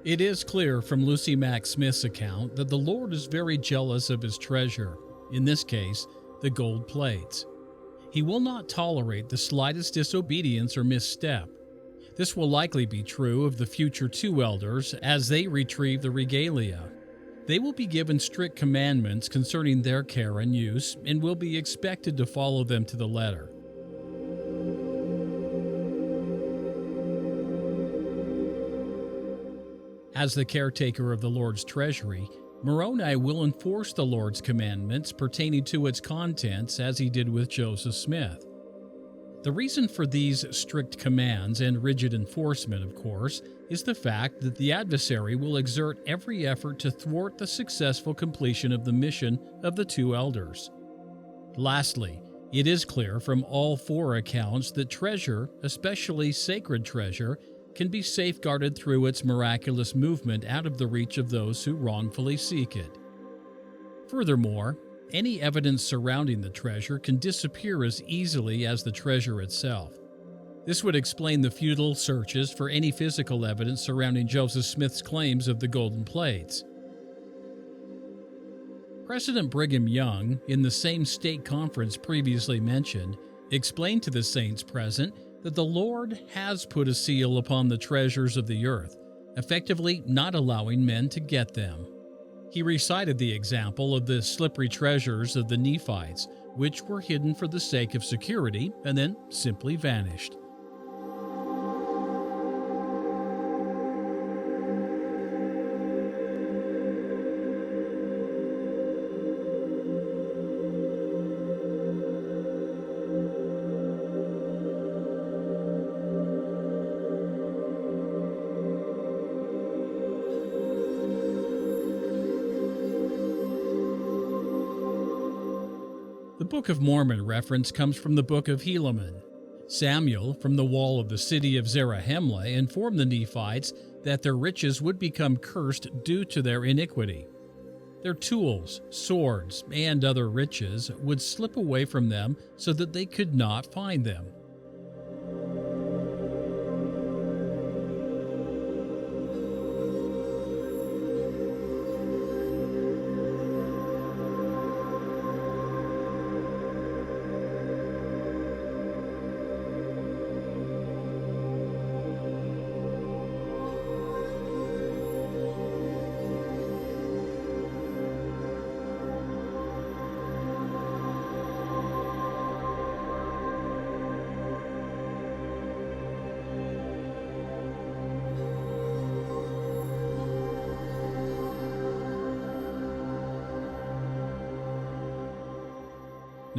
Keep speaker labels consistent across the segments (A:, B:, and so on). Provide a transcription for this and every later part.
A: It is clear from Lucy Mack Smith's account that the Lord is very jealous of his treasure, in this case, the gold plates. He will not tolerate the slightest disobedience or misstep. This will likely be true of the future two elders as they retrieve the regalia. They will be given strict commandments concerning their care and use and will be expected to follow them to the letter. As the caretaker of the Lord's treasury, Moroni will enforce the Lord's commandments pertaining to its contents as he did with Joseph Smith. The reason for these strict commands and rigid enforcement, of course, is the fact that the adversary will exert every effort to thwart the successful completion of the mission of the two elders. Lastly, it is clear from all four accounts that treasure, especially sacred treasure, can be safeguarded through its miraculous movement out of the reach of those who wrongfully seek it. Furthermore, any evidence surrounding the treasure can disappear as easily as the treasure itself. This would explain the futile searches for any physical evidence surrounding Joseph Smith's claims of the golden plates. President Brigham Young, in the same state conference previously mentioned, explained to the saints present that the Lord has put a seal upon the treasures of the earth, effectively not allowing men to get them. He recited the example of the slippery treasures of the Nephites, which were hidden for the sake of security and then simply vanished. The Book of Mormon reference comes from the Book of Helaman. Samuel, from the wall of the city of Zarahemla, informed the Nephites that their riches would become cursed due to their iniquity. Their tools, swords, and other riches would slip away from them so that they could not find them.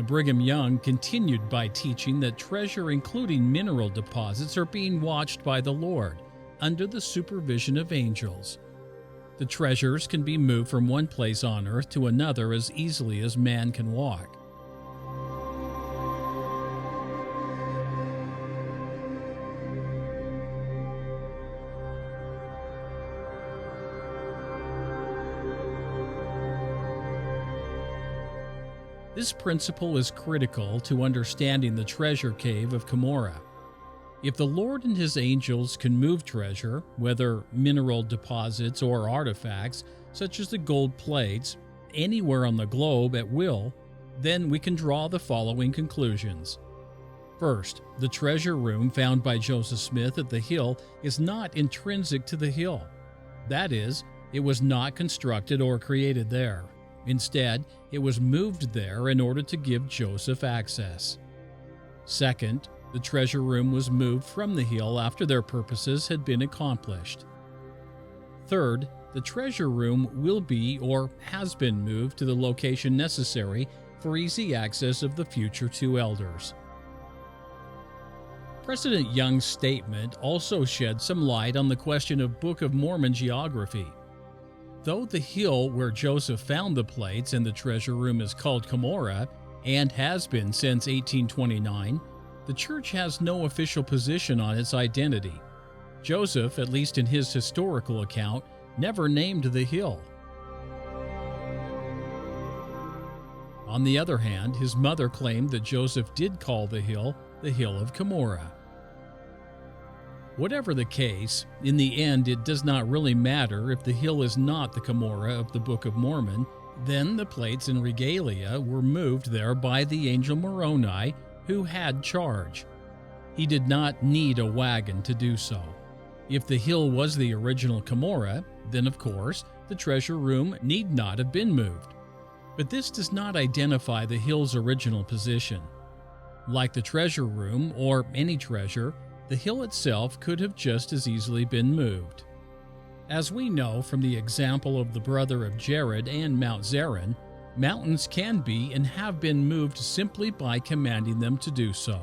A: Brigham Young continued by teaching that treasure, including mineral deposits, are being watched by the Lord under the supervision of angels. The treasures can be moved from one place on earth to another as easily as man can walk. This principle is critical to understanding the treasure cave of Cumorah. If the Lord and his angels can move treasure, whether mineral deposits or artifacts, such as the gold plates, anywhere on the globe at will, then we can draw the following conclusions. First, the treasure room found by Joseph Smith at the hill is not intrinsic to the hill. That is, it was not constructed or created there. Instead, it was moved there in order to give Joseph access. Second, the treasure room was moved from the hill after their purposes had been accomplished. Third, the treasure room will be or has been moved to the location necessary for easy access of the future two elders. President Young's statement also shed some light on the question of Book of Mormon geography. Though the hill where Joseph found the plates and the treasure room is called Cumorah, and has been since 1829, the church has no official position on its identity. Joseph, at least in his historical account, never named the hill. On the other hand, his mother claimed that Joseph did call the hill of Cumorah. Whatever the case, in the end it does not really matter if the hill is not the Cumorah of the Book of Mormon. Then the plates and regalia were moved there by the angel Moroni, who had charge. He did not need a wagon to do so. If the hill was the original Cumorah, then of course the treasure room need not have been moved. But this does not identify the hill's original position. Like the treasure room or any treasure, the hill itself could have just as easily been moved. As we know from the example of the brother of Jared and Mount Zerin, mountains can be and have been moved simply by commanding them to do so.